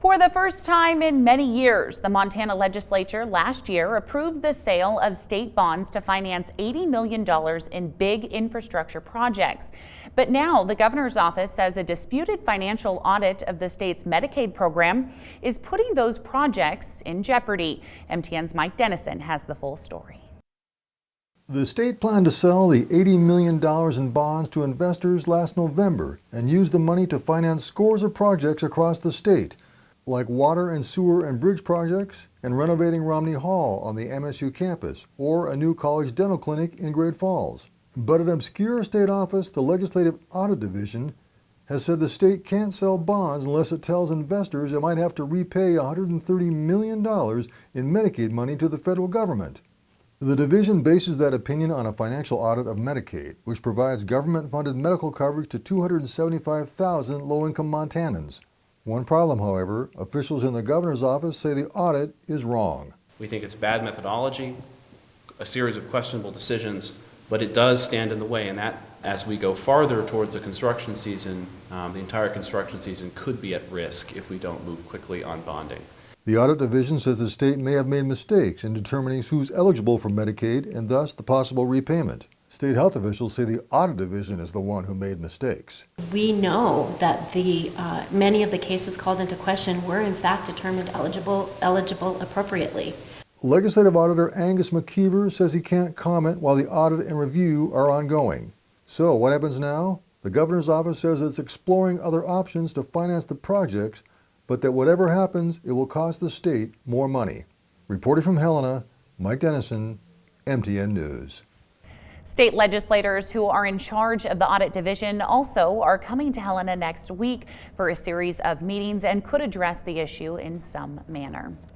For the first time in many years, the Montana legislature last year approved the sale of state bonds to finance $80 million in big infrastructure projects. But now the governor's office says a disputed financial audit of the state's Medicaid program is putting those projects in jeopardy. MTN's Mike Dennison has the full story. The state planned to sell the $80 million in bonds to investors last November and use the money to finance scores of projects across the state, like water and sewer and bridge projects and renovating Romney Hall on the MSU campus or a new college dental clinic in Great Falls. But an obscure state office, the Legislative Audit Division, has said the state can't sell bonds unless it tells investors it might have to repay $130 million in Medicaid money to the federal government. The division bases that opinion on a financial audit of Medicaid, which provides government-funded medical coverage to 275,000 low-income Montanans. One problem, however, officials in the governor's office say the audit is wrong. We think it's bad methodology, a series of questionable decisions, but it does stand in the way, and that as we go farther towards the construction season, the entire construction season could be at risk if we don't move quickly on bonding. The Audit Division says the state may have made mistakes in determining who's eligible for Medicaid and thus the possible repayment. State health officials say the Audit Division is the one who made mistakes. We know that many of the cases called into question were in fact determined eligible appropriately. Legislative Auditor Angus McKeever says he can't comment while the audit and review are ongoing. So what happens now? The governor's office says it's exploring other options to finance the projects, but that whatever happens, it will cost the state more money. Reporting from Helena, Mike Dennison, MTN News. State legislators who are in charge of the Audit Division also are coming to Helena next week for a series of meetings and could address the issue in some manner.